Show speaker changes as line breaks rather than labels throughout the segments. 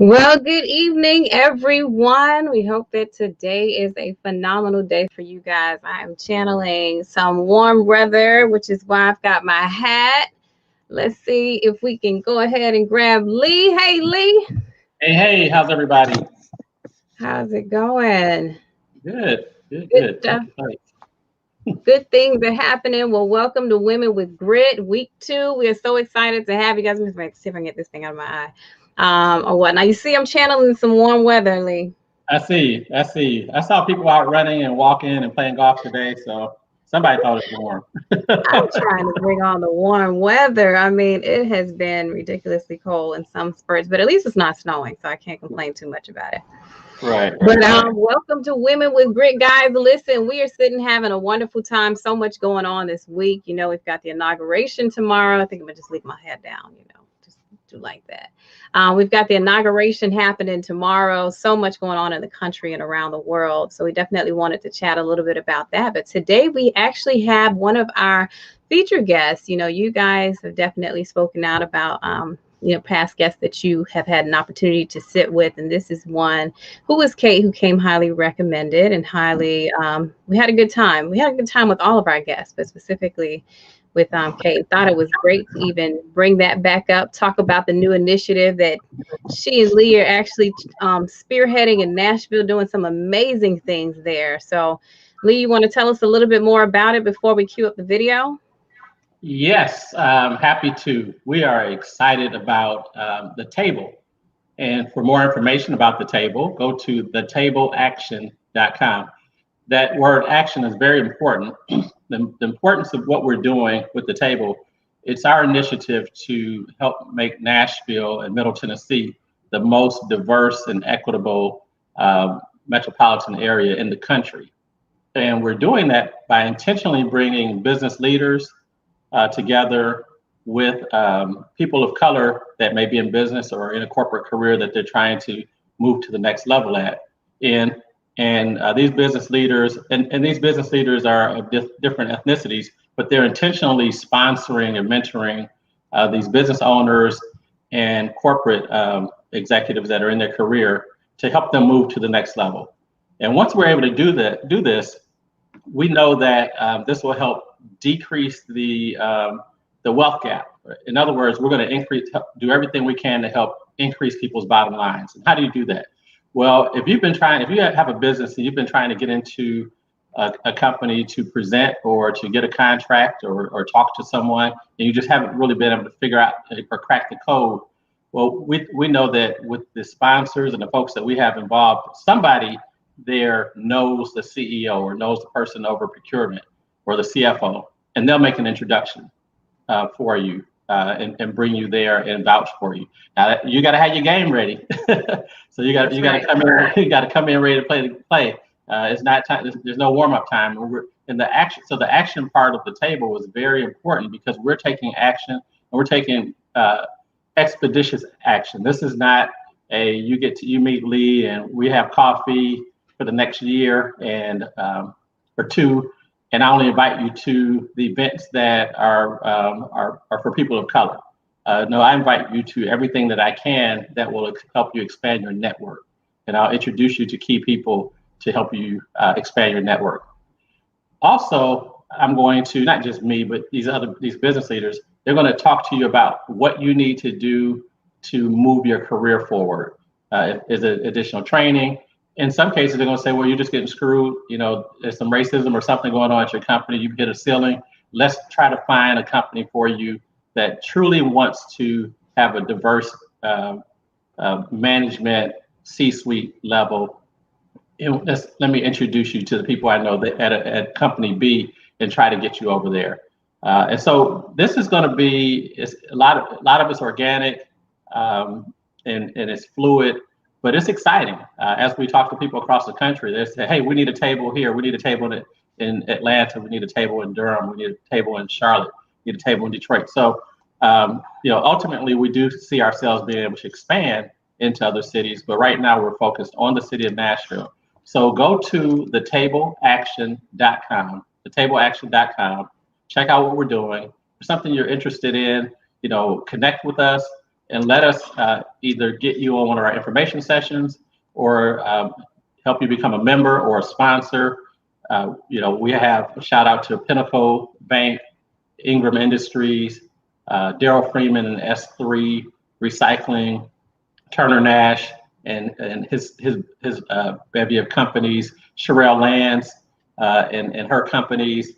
Well, good evening, everyone. We hope that today is a phenomenal day for you guys. I am channeling some warm weather, which is why I've got my hat. Let's see if we can go ahead and grab Lee. Hey, Lee.
Hey, how's everybody?
How's it going?
Good, good,
Good
good.
stuff. Good things are happening. Well, welcome to Women with Grit, week 2. We are so excited to have you guys. Let me see if I can get this thing out of my eye. Or what? Now, you see, I'm channeling some warm weather, Lee.
I see. I saw people out running and walking and playing golf today, so somebody thought it was warm.
I'm trying to bring on the warm weather. I mean, it has been ridiculously cold in some spurts, but at least it's not snowing, so I can't complain too much about it.
Right.
But welcome to Women with Grit, guys. Listen, we are sitting having a wonderful time. So much going on this week. You know, we've got the inauguration tomorrow. I think I'm gonna just leave my head down. Just do like that. We've got the inauguration happening tomorrow. So much going on in the country and around the world. So we definitely wanted to chat a little bit about that. But today we actually have one of our featured guests. You know, you guys have definitely spoken out about past guests that you have had an opportunity to sit with, and this is one who was Kate, who came highly recommended and highly. We had a good time. We had a good time with all of our guests, but specifically with Kate. Thought it was great to even bring that back up, talk about the new initiative that she and Lee are actually spearheading in Nashville, doing some amazing things there. So, Lee, you want to tell us a little bit more about it before we cue up the video?
Yes, happy to. We are excited about the table. And for more information about the table, go to thetableaction.com. That word action is very important. The importance of what we're doing with the table, it's our initiative to help make Nashville and Middle Tennessee the most diverse and equitable metropolitan area in the country. And we're doing that by intentionally bringing business leaders together with people of color that may be in business or in a corporate career that they're trying to move to the next level at. And these business leaders, and these business leaders are of different ethnicities, but they're intentionally sponsoring and mentoring these business owners and corporate executives that are in their career to help them move to the next level. And once we're able to do this, we know that this will help decrease the wealth gap. In other words, we're going to do everything we can to help increase people's bottom lines. And how do you do that? Well, if you have a business and you've been trying to get into a company to present or to get a contract or talk to someone, and you just haven't really been able to figure out or crack the code, well, we know that with the sponsors and the folks that we have involved, somebody there knows the CEO or knows the person over procurement or the CFO, and they'll make an introduction for you and bring you there and vouch for you. Now you got to have your game ready, so you got to come in. You got to come in ready to play. It's not time. There's no warm up time. We're in the action. So the action part of the table was very important because we're taking action and we're taking expeditious action. This is not you meet Lee and we have coffee for the next year and or two. And I only invite you to the events that are for people of color. No, I invite you to everything that I can that will help you expand your network. And I'll introduce you to key people to help you expand your network. Also, I'm going to, not just me, but these business leaders, they're going to talk to you about what you need to do to move your career forward. Is it additional training? In some cases, they're going to say, well, you're just getting screwed. You know, there's some racism or something going on at your company. You've hit a ceiling. Let's try to find a company for you that truly wants to have a diverse management C-suite level. Let me introduce you to the people I know that at company B and try to get you over there. And so this is going to be a lot of it's organic and it's fluid. But it's exciting. As we talk to people across the country, they say, hey, we need a table here. We need a table in Atlanta. We need a table in Durham. We need a table in Charlotte. We need a table in Detroit. So, ultimately, we do see ourselves being able to expand into other cities. But right now, we're focused on the city of Nashville. So go to thetableaction.com, thetableaction.com. Check out what we're doing. If there's something you're interested in, connect with us. and let us either get you on one of our information sessions or help you become a member or a sponsor. We have a shout out to Pinnacle Bank, Ingram Industries, Daryl Freeman and S3 Recycling, Turner Nash and his bevy of companies, Sherelle Lands and her companies,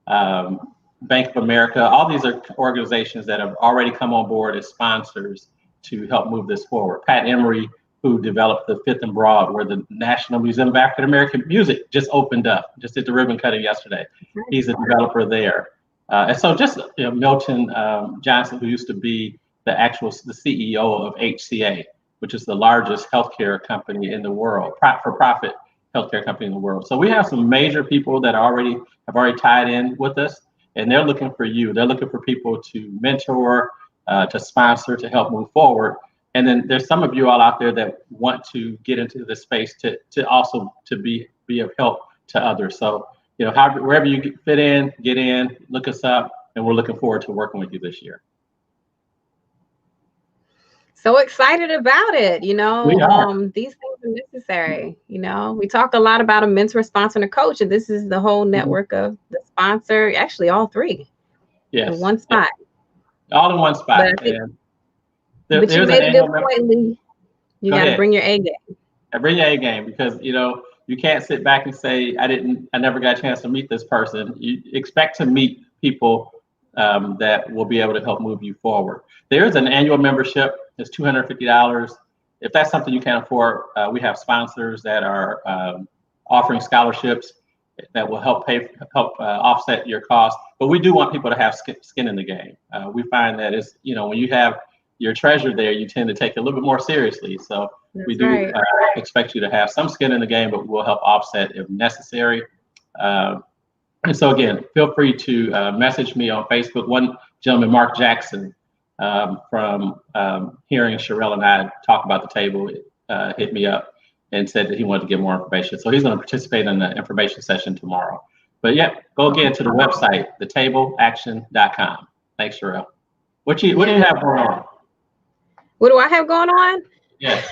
Bank of America. All these are organizations that have already come on board as sponsors to help move this forward. Pat Emery, who developed the Fifth and Broad, where the National Museum of African American Music just opened up, just did the ribbon cutting yesterday. He's a developer there. And so just Milton Johnson, who used to be the CEO of HCA, which is the largest healthcare company in the world, for-profit healthcare company in the world. So we have some major people that have already tied in with us, and they're looking for you. They're looking for people to mentor, to sponsor, to help move forward. And then there's some of you all out there that want to get into the space to also be of help to others. So, wherever you fit in, get in, look us up, and we're looking forward to working with you this year.
So excited about it.
We are.
These things are necessary. We talk a lot about a mentor, sponsor, and a coach, and this is the whole network of the sponsor, actually all three.
Yes.
In one spot.
All in one spot.
But you made a good point, Lee. You got to bring your A game.
Bring your A game, because you can't sit back and say I never got a chance to meet this person. You expect to meet people that will be able to help move you forward. There's an annual membership. It's $250. If that's something you can't afford, we have sponsors that are offering scholarships that will help offset your cost. But we do want people to have skin in the game. We find that it's when you have your treasure there, you tend to take it a little bit more seriously. So we do expect you to have some skin in the game, but we'll help offset if necessary. And so again, feel free to message me on Facebook. One gentleman, Mark Jackson, from hearing Sherelle and I talk about the table, hit me up and said that he wanted to get more information. So he's going to participate in the information session tomorrow. But yeah, go again to the website, thetableaction.com. Thanks, Sherelle. What do you have going on?
What do I have going on?
Yes.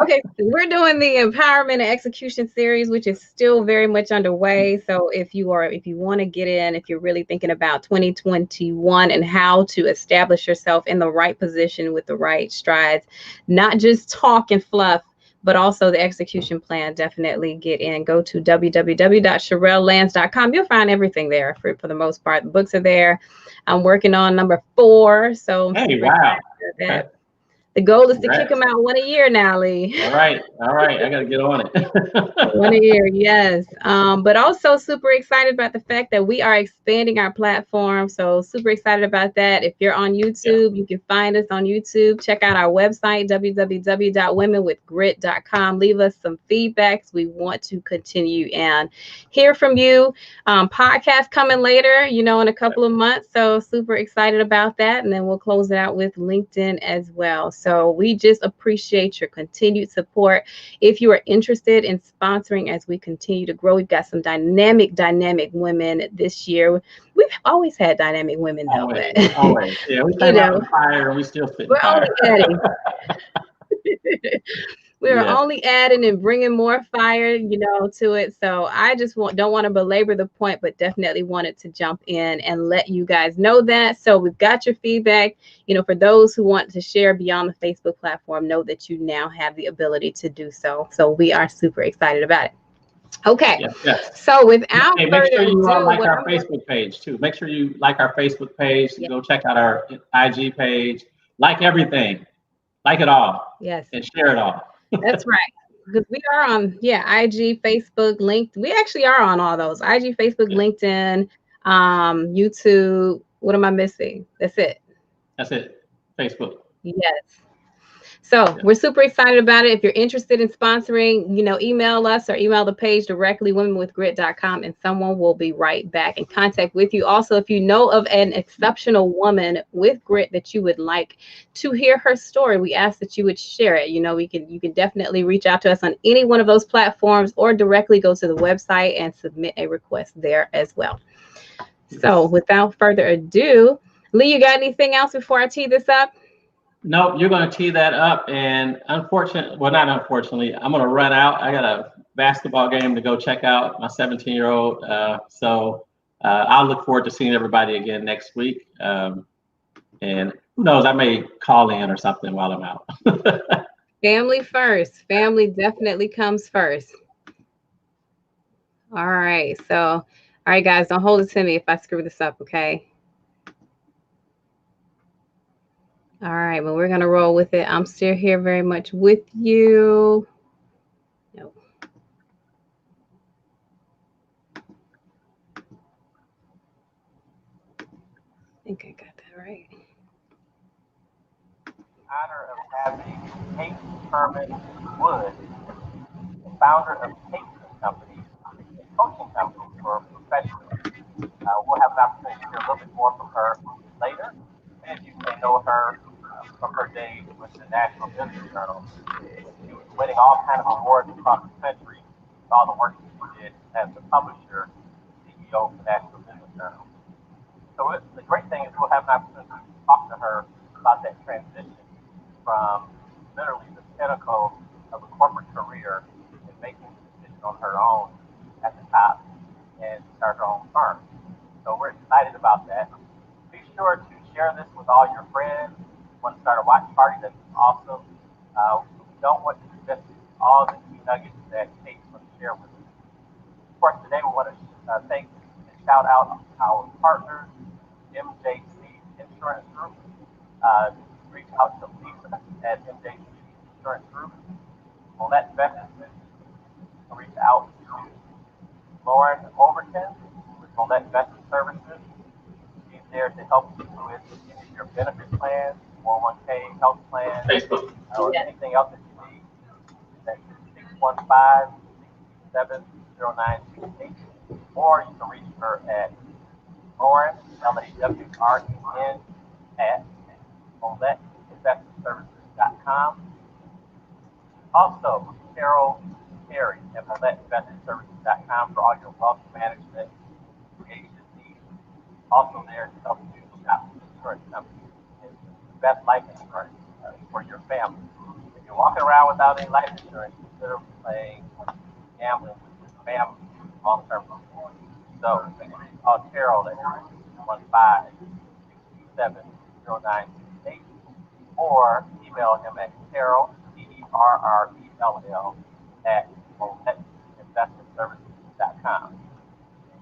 Okay, we're doing the Empowerment and Execution series, which is still very much underway. So if you want to get in, if you're really thinking about 2021 and how to establish yourself in the right position with the right strides, not just talk and fluff, but also the execution plan, definitely get in. Go to www.sherellands.com. You'll find everything there for the most part. The books are there. I'm working on number 4. So
hey, wow.
The goal is to kick them out one a year now, Lee.
All right. I got to get on it.
One a year, yes. But also super excited about the fact that we are expanding our platform. So super excited about that. If you're on YouTube, you can find us on YouTube. Check out our website, www.womenwithgrit.com. Leave us some feedbacks. We want to continue and hear from you. Podcast coming later, in a couple of months. So super excited about that. And then we'll close it out with LinkedIn as well. So we just appreciate your continued support. If you are interested in sponsoring as we continue to grow, we've got some dynamic women this year. We've always had dynamic women, though.
Always. Yeah, we stay on fire and we still fit fire.
We're only adding and bringing more fire, to it. So I just don't want to belabor the point, but definitely wanted to jump in and let you guys know that. So we've got your feedback. For those who want to share beyond the Facebook platform, know that you now have the ability to do so. So we are super excited about it. Okay. Yes. So without
make sure you like our Facebook page too. Make sure you like our Facebook page. Go check out our IG page. Like everything. Like it all.
Yes.
And share it all.
That's right. Because we are on, IG, Facebook, LinkedIn. We actually are on all those. IG, Facebook, LinkedIn, YouTube. What am I missing? That's it.
Facebook.
Yes. So we're super excited about it. If you're interested in sponsoring, email us or email the page directly, womenwithgrit.com, and someone will be right back in contact with you. Also, if you know of an exceptional woman with grit that you would like to hear her story, we ask that you would share it. You can definitely reach out to us on any one of those platforms or directly go to the website and submit a request there as well. So without further ado, Lee, you got anything else before I tee this up?
Nope, you're going to tee that up, and well, not unfortunately, I'm going to run out. I got a basketball game to go check out, my 17-year-old. So I'll look forward to seeing everybody again next week. And who knows, I may call in or something while I'm out.
Family first. Family definitely comes first. All right. So, all right, guys, don't hold it to me if I screw this up, okay? All right, well, we're going to roll with it. I'm still here very much with you. Nope. I think I got that right.
Honor of having Kate Herman Wood, the founder of Kate Company, a coaching company for professionals. We'll have an opportunity to hear a little bit more from her later. Many of you may know her from her days with the National Business Journal. She was winning all kinds of awards across the country with all the work that she did as the publisher, CEO of the National Business Journal. So the great thing is we'll have an opportunity to talk to her about that transition from literally the pinnacle of a corporate career and making a decision on her own at the top and start her own firm. So we're excited about that. Be sure to share this with all your friends. If you want to start a watch party, that's awesome. We don't want to miss all the key nuggets that Kate's going to share with us. Of course, today we want to thank and shout out our partners, MJC Insurance Group. Reach out to Lisa at MJC Insurance Group. Paulette Investments. Reach out to Lauren Overton with Paulette Investment Services. She's there to help you with any of your benefit plans, 401k, health plans,
Facebook.
or anything else that you need. That's 615-627-0968. Or you can reach her at Lauren, LAWREN, at MolletteInvestmentServices.com. Also, Carol Terry at MolletteInvestmentServices.com for all your wealth management creation needs. Also there to help you shop insurance companies and the best life insurance for your family. If you're walking around without any life insurance, you're literally playing gambling with your family long-term goals. So call Carol at 615-627-0968 or email him at Carol, Terrell, at MolletteInvestmentServices.com.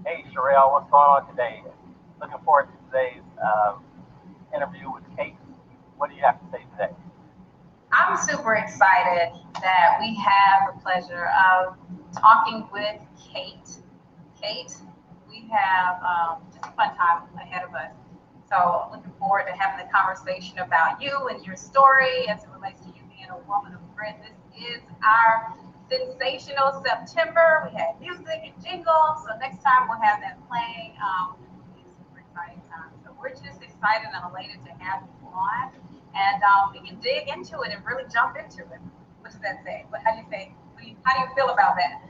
Hey, Sherelle, what's going on today? Looking forward to today's interview with Kate. What do you have to say today?
I'm super excited that we have the pleasure of talking with Kate. Kate, we have just a fun time ahead of us. So looking forward to having the conversation about you and your story as it relates to you being a woman of grit. This is our sensational September. We had music and jingles. So next time we'll have that playing. It's a super exciting time. So we're just excited and elated to have you on. And we can dig into it and really jump into it. What does that say? How do you think? How do you feel about that?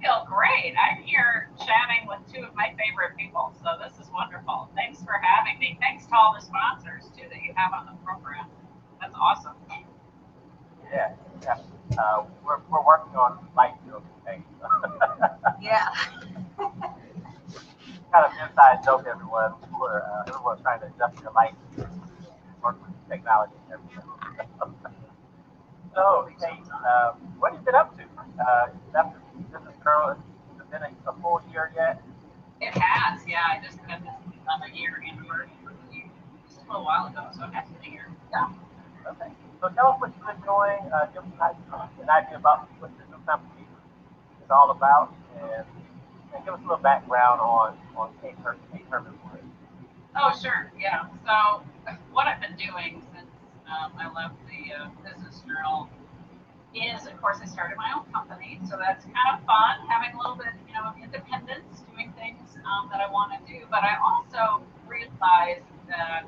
Feel great. I'm here chatting with two of my favorite people, so this is wonderful. Thanks for having me. Thanks to all the sponsors too that you have on the program. That's awesome.
Yeah. We're working on light jokes today.
Yeah.
Kind of inside joke, everyone. Everyone's trying to adjust their light, work with technology and everything. So, Kate, what have you been up to? After Business Girl, has it been a full year yet?
It has, yeah. I just had this another year anniversary just a little while ago, so it has been a year.
Yeah.
Okay. So tell us what you've been doing. Give us an idea about what your new company is all about, and give us a little background on Kate Herman Wood.
Oh, sure, yeah. So what I've been doing since I left the Business Journal is, of course, I started my own company, so that's kind of fun, having a little bit, of independence, doing things that I want to do. But I also realized that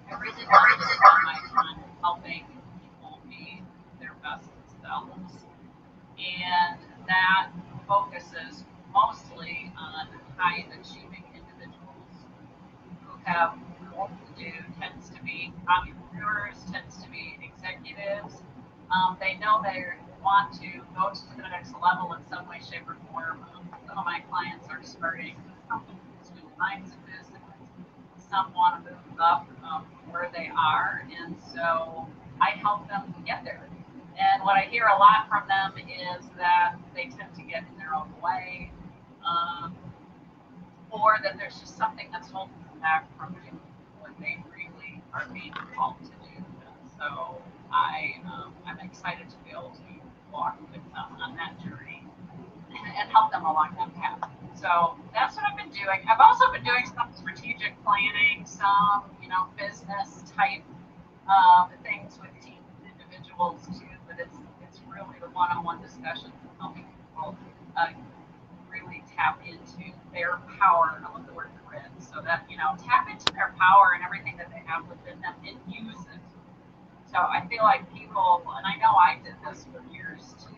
I really wanted to spend my time helping people be their best selves, and that focuses mostly on high-achieving individuals who have do tends to be entrepreneurs, tends to be executives. They know they want to go to the next level in some way, shape, or form. Some of my clients are starting companies, new lines of business. Some want to move up where they are, and so I help them get there. And what I hear a lot from them is that they tend to get in their own way, or that there's just something that's holding them back from doing what they really are being called to do. And so I'm excited to be able to walk with them on that journey and help them along that path. So that's what I've been doing. I've also been doing some strategic planning, some business type things with teams and individuals too. But it's really the one-on-one discussions and helping people really tap into their power. I love the word grit. So that tap into their power and everything that they have within them and use it. So I feel like people, and I know I did this for years too.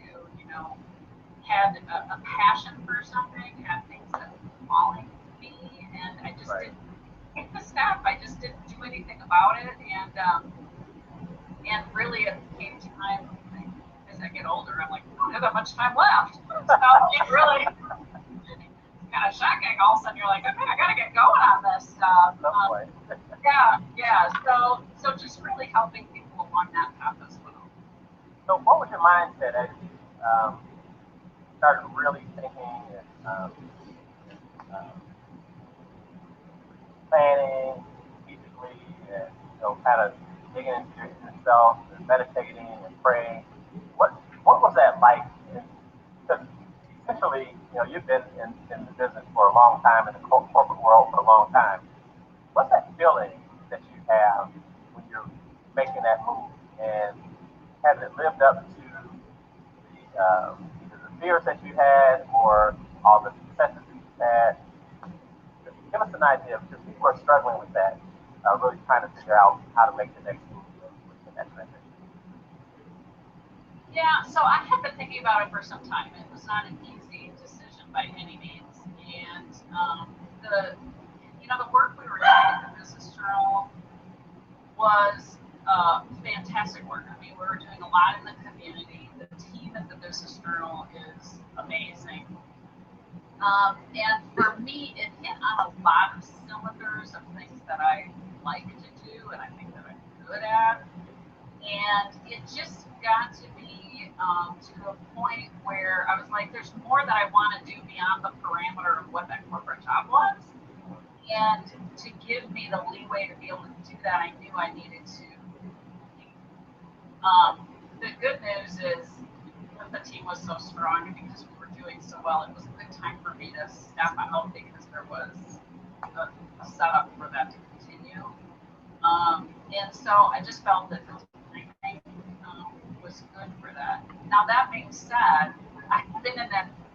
Had a passion for something, had things that were calling me, and I just didn't take the step. I just didn't do anything about it, and really it came time as I get older. I'm like, I don't have that much time left. So it really kind of shocking. All of a sudden you're like, okay, I got to get going on this stuff. Yeah. So just really helping people along that path as well.
So what was your mindset as you started really thinking and planning strategically and kind of digging into yourself and meditating and praying? What was that like? Because essentially, you've been in the business for a long time, in the corporate world for a long time. What's that feeling that you have when you're making that move? And has it lived up to either the fears that you had or all the successes that you've had? Give us an idea, because people are struggling with that, really trying to figure out how to make the next move in that transition.
Yeah, so I had been thinking about it for some time. It was not an easy decision by any means, and the work we were doing at the Business Journal was fantastic work. I mean, we were doing a lot in the community. The team at the Business Journal is amazing. And for me, it hit on a lot of cylinders of things that I like to do and I think that I'm good at. And it just got to be to a point where I was like, there's more that I want to do beyond the parameter of what that corporate job was. And to give me the leeway to be able to do that, I knew I needed to. The good news is that the team was so strong, and because we were doing so well, it was a good time for me to step out because there was a setup for that to continue. And so I just felt that the timing was good for that. Now that being said, I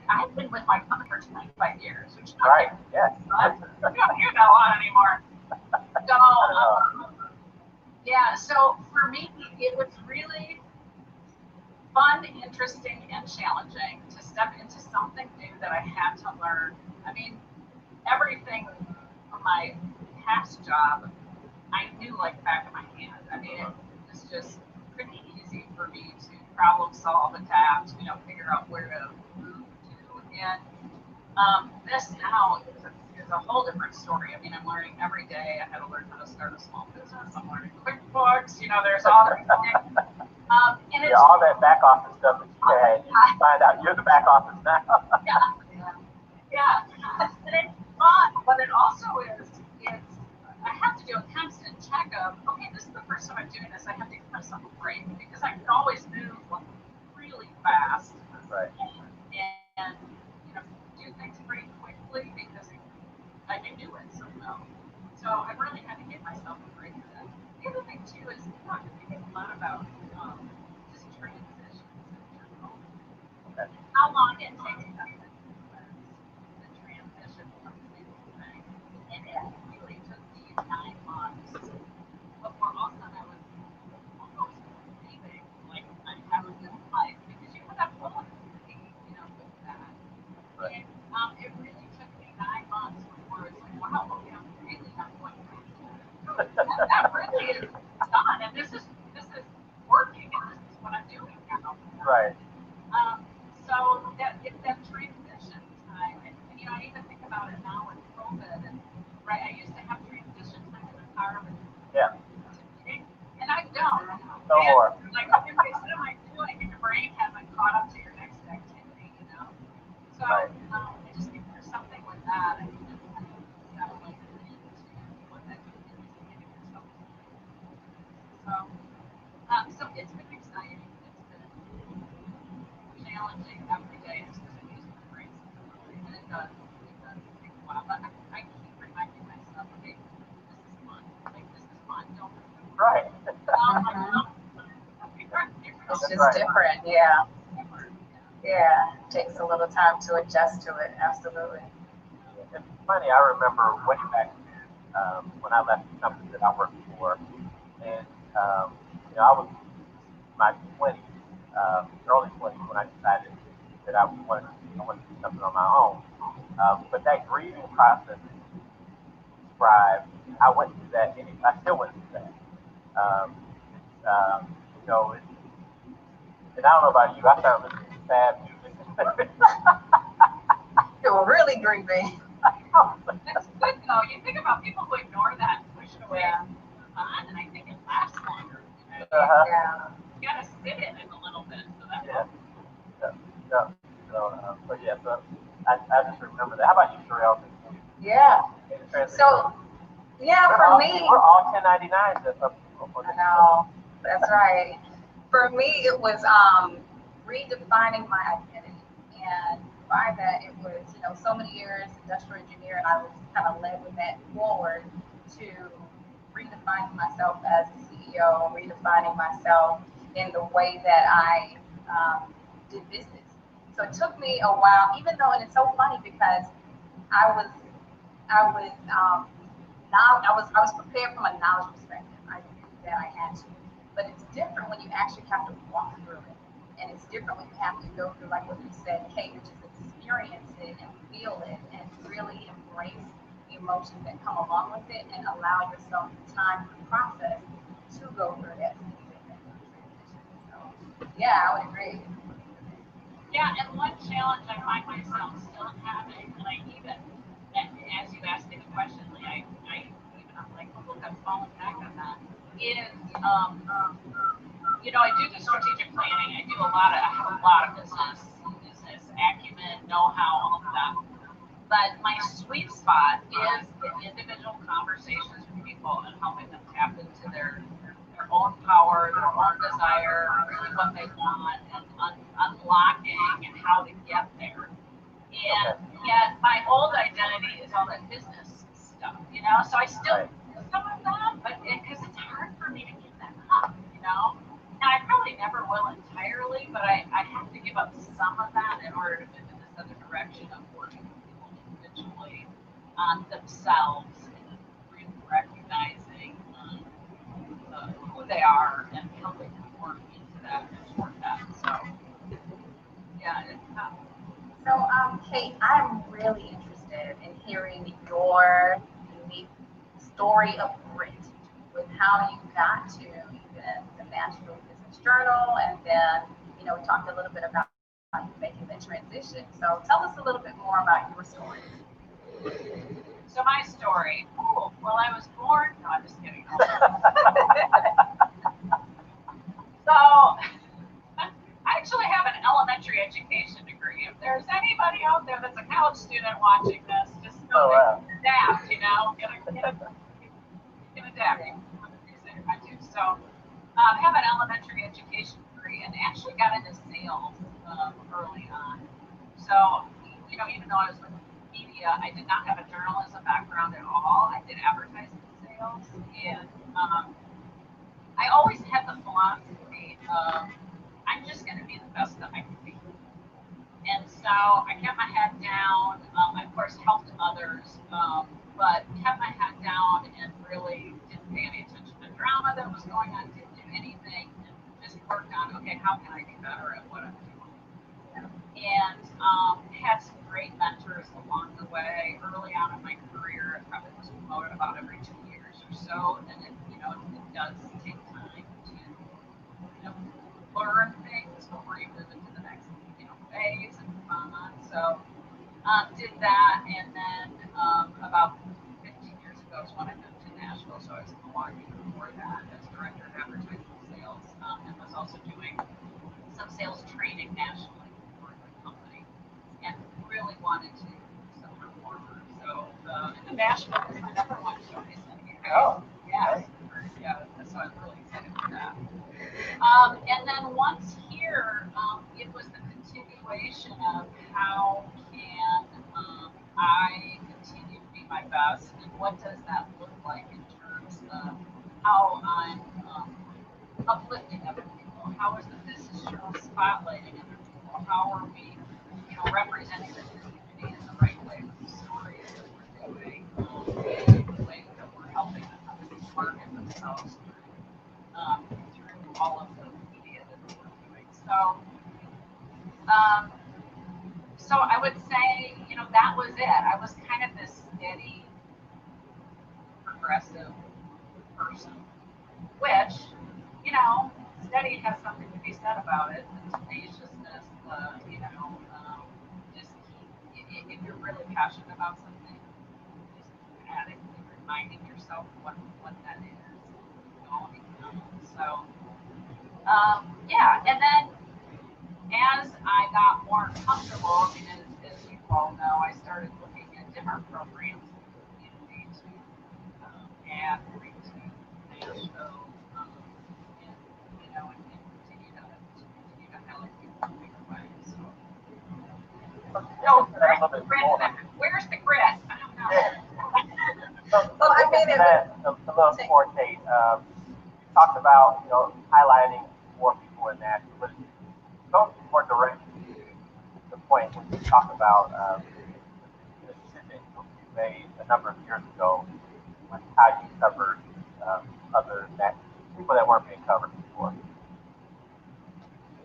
have been with my company for 25 years, which is not
right. Yes.
You don't hear that a lot anymore. So yeah, so for me, it was really fun, interesting, and challenging to step into something new that I had to learn. I mean, everything from my past job, I knew like back of my hand. I mean, it was just pretty easy for me to problem solve, adapt, figure out where to move to. And this now is a whole different story. I mean, I'm learning every day. I had to learn how to start a small business. I'm learning QuickBooks. There's all the things. And it's
all that back office stuff that you had. You find out you're the back office now.
Yeah. And it's fun, but it also is. I have to do a constant check of, okay, this is the first time I'm doing this. I have to give myself a break because I can always move really fast.
Right.
And do things pretty quickly because I can do it so well. So I really had to give myself a break for that. The other thing too is I think a lot about just transitions in general. Okay. How long it takes us to transition from thing to thing. And it really took me 9 months before all of a sudden I was almost leaving, like I have a good life because you have that vulnerability, with that. And it really took me 9 months before it's like, wow, okay, I'm really not going back to that. that really is done, and this is working, and this is what I'm doing now.
Right.
So that it's that transition time, and I even think about it now with COVID, and right, I used to have transition time in the car with
Yeah.
and I don't.
No more.
Like, what am I doing? And your brain hasn't caught up to your next activity, So
Right.
I just think there's something with that. I think that's kind of settling into what that is and giving yourself time. So it's been exciting. It's been challenging every day. It's just using my brain system, and it does take a while. But I keep reminding myself, okay, this is fun. Like, this is fun. Don't.
Right.
It's just different, yeah. Yeah, takes a little time to adjust to it, absolutely.
It's funny, I remember way back when I left the company that I worked for, and I was in my 20s, early 20s, when I decided that I wanted to do something on my own. But that grieving process that you described, I went through that. I still went through that. It's, and I don't know about you, I started listening to sad music.
It will really grieving.
That's good though. You think about people who ignore that and push it away on, and I think it lasts longer.
Yeah.
You gotta sit in it a little bit. So that's
Yeah. So I just remember that. How about you, Sherelle?
Yeah. So, yeah, for me.
We're all 1099s.
I know. That's right. For me, it was redefining my identity. And by that, it was, so many years industrial engineer, and I was kind of led with that forward to redefining myself as a CEO, redefining myself in the way that I did business. So it took me a while, even though, and it's so funny because I was now I was prepared from a knowledge perspective. I knew that I had to, but it's different when you actually have to walk through it, and it's different when you have to go through, like what you said, Kate, which is experience it and feel it and really embrace the emotions that come along with it, and allow yourself the time to process to go through that transition. So, yeah, I would agree.
Yeah, and one challenge I find myself still having, and I even, as you asked me the question, I even I'm like, oh, look, I'm falling back on that. Is I do the strategic planning. I have a lot of business acumen, know-how, all of that. But my sweet spot is in individual conversations with people and helping them tap into their own power, their own desire, really what they want, and unlocking how to get there. And yet my old identity is all that business stuff, so I still do some of that, but because it's hard for me to give that up, and I probably never will entirely, but I have to give up some of that in order to move in this other direction of working with people individually on themselves and really recognizing who they are and helping them work into that and toward that. So yeah, it's tough.
So, Kate, I'm really interested in hearing your unique story of grit, with how you got to even the National Business Journal, and then, we talked a little bit about you making the transition. So tell us a little bit more about your story.
So my story, well, I was born, no, I'm just kidding. So I actually have an elementary education degree. If there's anybody out there that's a college student watching this, just know adapt, get adapting. So I have an elementary education degree and actually got into sales early on. So, even though I was with media, I did not have a journalism background at all. I did advertising sales, and I always had the philosophy of I'm just going to be the best that I can be. And so I kept my head down. I, of course, helped others, but kept my head down and really didn't pay any attention to the drama that was going on, didn't do anything, and just worked on, okay, how can I be better at what I'm doing? And had some great mentors along the way. Early on in my career, I probably was promoted about every 2 years or so, and it does take time to, learn things before you move into the next, phase and move on. So did that, and then about 15 years ago is when I moved to Nashville. So I was in Milwaukee before that as director of advertising sales, and was also doing some sales training nationally for the company, and really wanted to support more. So and Nashville was my number one choice.
Oh,
yes, yeah. So I'm really excited for that. And then once here, it was the continuation of how can I continue to be my best, and what does that look like in terms of how I'm uplifting other people? How is the business journal spotlighting other people? How are we, representing the community in the right way with the stories that we're doing, and the way that we're helping them market themselves through all of the media that we're doing. So I would say, that was it. I was kind of this steady, progressive person, which, steady has something to be said about it. The tenaciousness, just if you're really passionate about something, just adequately reminding yourself what that is. So, yeah, and then as I got more comfortable, as you all know, I started looking at different programs in the community to add to Nashville, and continue to help people in bigger ways. So, where's the grit? I don't know.
So I mean, that a little more, Kate. You talked about highlighting more people in Nashville, but go more directly to the point when you talk about the decision you made a number of years ago, on how you covered other people that weren't being covered before.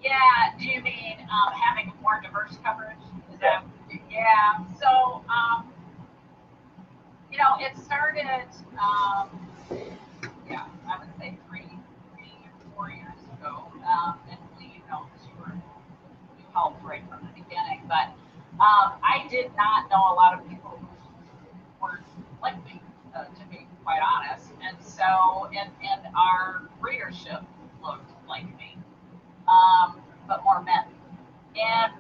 Yeah, do you mean having more diverse coverage? Yeah. So, it started, I would say 3 or 4 years ago, and Lee, you helped right from the beginning. But I did not know a lot of people who weren't like me, to be quite honest. And so, and our readership looked like me, but more men. And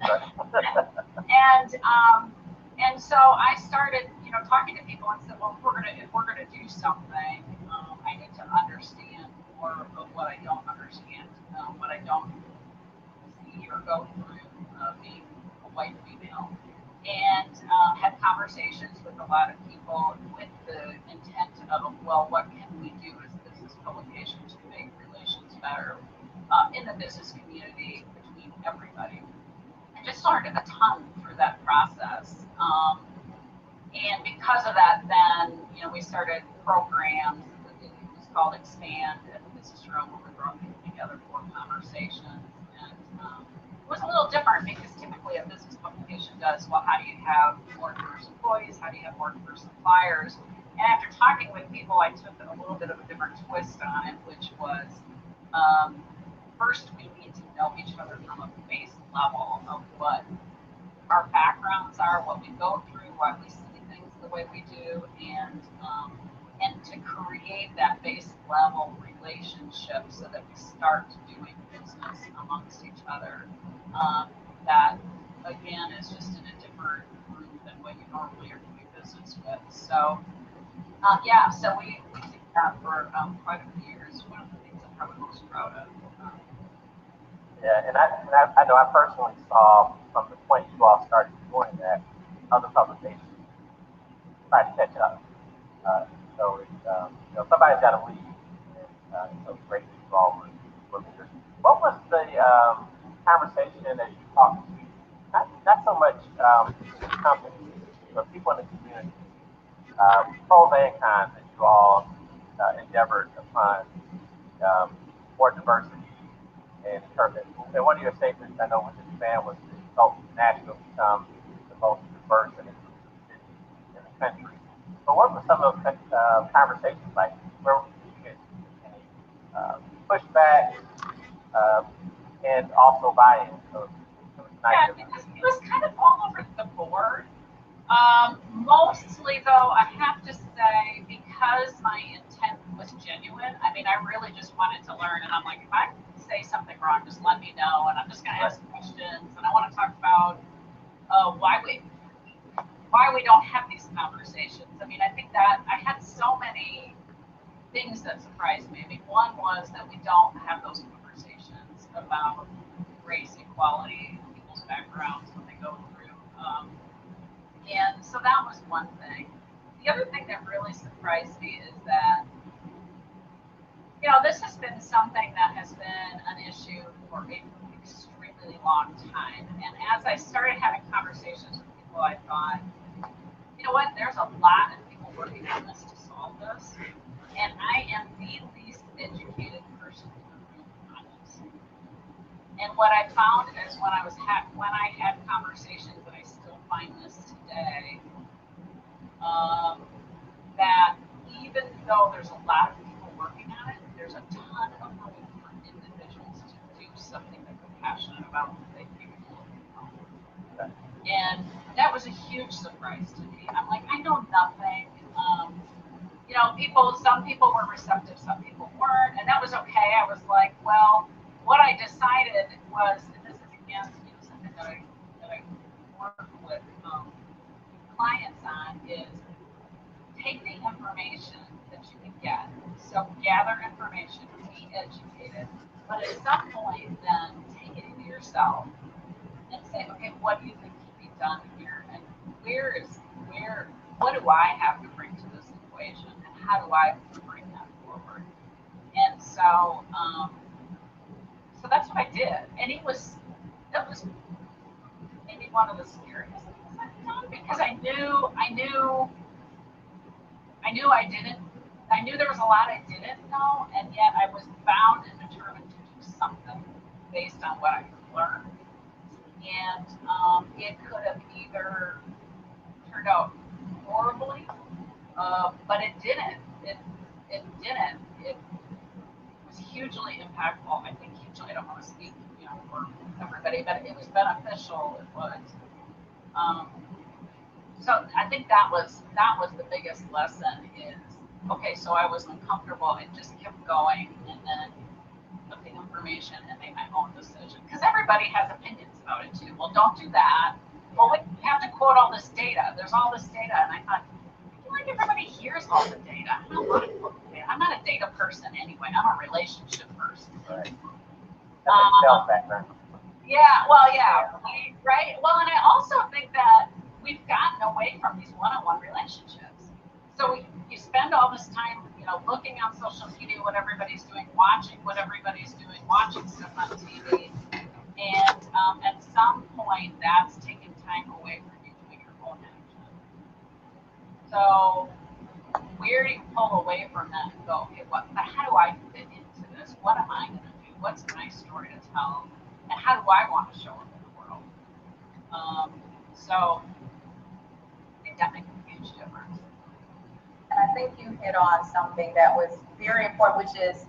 so I started, talking to people and said, well, if we're gonna do something, I need to understand more of what I don't understand, what I don't see or go through, being a white female, and had conversations with a lot of people with the intent of, well, what can we do as a business publication to make relations better in the business community between everybody. I just learned a ton through that process. And because of that, then, we started programs. It was called Expand at the Business Room, where we brought people together for conversations. And it was a little different because typically a business publication does, well, how do you have more diverse employees? How do you have more diverse suppliers? And after talking with people, I took a little bit of a different twist on it, which was, first, we need to know each other from a base level of what our backgrounds are, what we go through, why we see things the way we do, and to create that base level relationship so that we start doing business amongst each other. That again is just in a different group than what you normally are doing business with. So so we did that for quite a few years. One of the things I'm probably most proud of.
Yeah, and I know I personally saw from the point you all started doing that, other publications try to catch up. So it's, somebody's got to lead, and so it's great that you all were leaders. What was the conversation that you talked to? Not so much companies, but people in the community, pros and cons that you all endeavored upon more diversity. And one of your statements, I know, with Expand was to help Nashville become the most diverse and inclusive city in the country. But what were some of those conversations like? Where did you get any and also buy-in. So it's nice.
Yeah, it was kind of all over the board. Mostly though, I have to say, because my intent was genuine, I mean, I really just wanted to learn, and I'm like, if I say something wrong, just let me know, and I'm just going to ask questions, and I want to talk about why we don't have these conversations. I mean, I think that I had so many things that surprised me. I mean, one was that we don't have those conversations about race, equality, people's backgrounds when they go through. And so that was one thing. The other thing that really surprised me is that, you know, this has been something that has been an issue for an extremely long time. And as I started having conversations with people, I thought, you know what, there's a lot of people working on this to solve this. And I am the least educated person in the room on this. And what I found is when I had conversations, and I still find this today, that even though there's a lot of people working on it, there's a ton of room for individuals to do something that they're passionate about that they think will help. And that was a huge surprise to me. I'm like, I know nothing. You know, some people were receptive, some people weren't, and that was okay. I was like, well, what I decided was, and this is again, you know, something that I work with clients on, is take the information that you can get. So gather information, be educated, but at some point then take it into yourself and say, okay, what do you think can be done here? And what do I have to bring to this equation? And how do I bring that forward? And so, so that's what I did. And that was maybe one of the scariest things I've done, because I knew there was a lot I didn't know, and yet I was bound and determined to do something based on what I could learn. And it could have either turned out horribly, but it didn't. It didn't. It was hugely impactful. I think hugely. I don't want to speak, you know, for everybody, but it was beneficial. It was. So I think that was the biggest lesson is, okay, so I was uncomfortable and just kept going, and then took the information and made my own decision. Because everybody has opinions about it too. Well, don't do that. Well, we have to quote all this data. There's all this data, and I thought, I feel like everybody hears all the data. I don't want to quote the data. I'm not a data person anyway. I'm a relationship person.
Right. That's background.
Yeah, well, yeah, right. Well, and I also think that we've gotten away from these one-on-one relationships. So you spend all this time, you know, looking on social media, what everybody's doing, watching what everybody's doing, watching stuff on TV, and at some point, that's taking time away from you doing your own action. So where do you pull away from that and go, okay, but how do I fit into this? What am I going to do? What's my story to tell? And how do I want to show up in the world? So that makes a huge difference.
And I think you hit on something that was very important, which is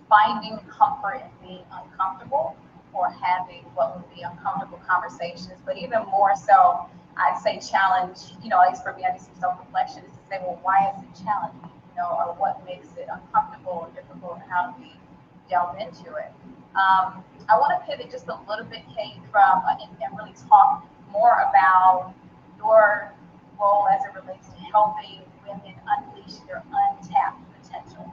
finding comfort in being uncomfortable, or having what would be uncomfortable conversations. But even more so, I'd say challenge, you know, at least for me, I do some self-reflection, is to say, well, why is it challenging? You know, or what makes it uncomfortable or difficult, and how do we delve into it? I want to pivot just a little bit, Kate, from and really talk more about your role as it relates to helping women unleash their untapped potential,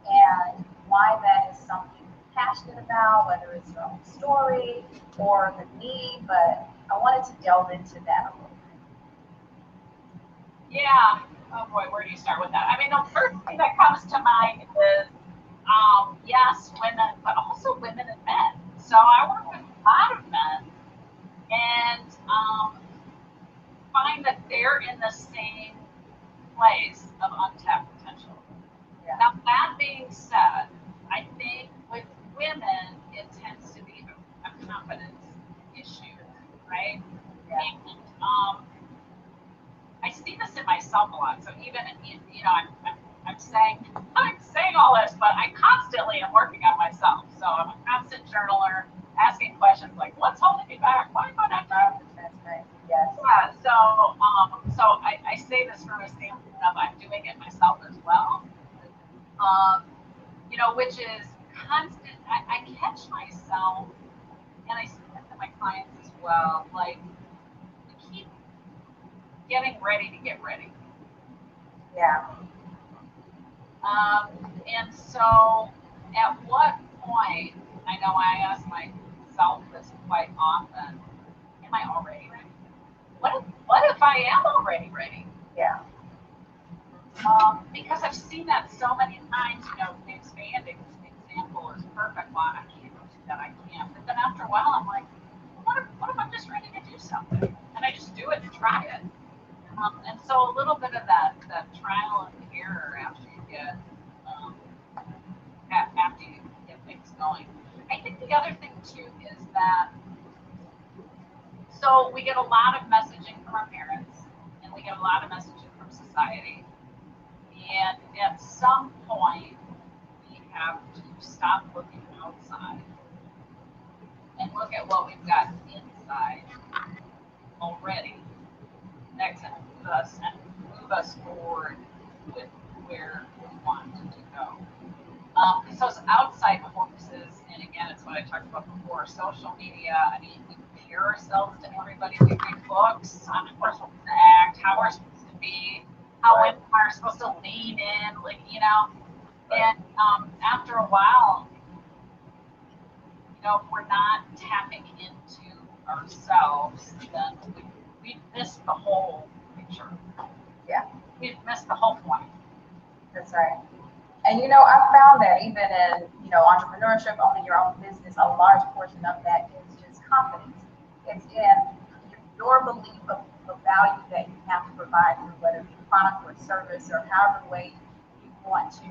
and why that is something you're passionate about, whether it's your own story or the need. But I wanted to delve into that a little bit.
Yeah. Oh boy, where do you start with that? I mean, the first thing that comes to mind is, yes, women, but also women and men. So I work with a lot of men, and find that they're in the same place of untapped potential. Yeah. Now, that being said, I think with women, it tends to be a confidence issue, right? Yeah. And I see this in myself a lot. So even, you know, I'm saying all this, but I constantly am working on myself. So I'm a constant journaler, asking You know, which is constant. I catch myself, and I see that to my clients as well. Like, we keep getting ready to get ready.
Yeah.
And so, at what point, I know I ask myself this quite often, am I already ready? What if I am already ready?
Yeah.
Because I've seen that so many times, you know, the expanding example is perfect. Well, I can't go do that, I can't. But then after a while, I'm like, what if I'm just ready to do something? And I just do it and try it. And so a little bit of that trial and error after you get things going. I think the other thing too is that so we get a lot of messaging from our parents, and we get a lot of messaging from society. And at some point, we have to stop looking outside and look at what we've got inside already that can move us forward with where we want to go. Those outside forces, and again, it's what I talked about before, social media. I mean, we compare ourselves to everybody. We read books on how we're supposed to act, how we're supposed to be, how women are supposed to lean in, like, you know. And after a while, you know, if we're not tapping into ourselves, then we've missed the whole picture.
Yeah.
We've missed the whole point.
That's right. And you know, I found that even in, you know, entrepreneurship, owning your own business, a large portion of that is just confidence. It's in your belief of the value that you have to provide through whether it be product or service or however way you want to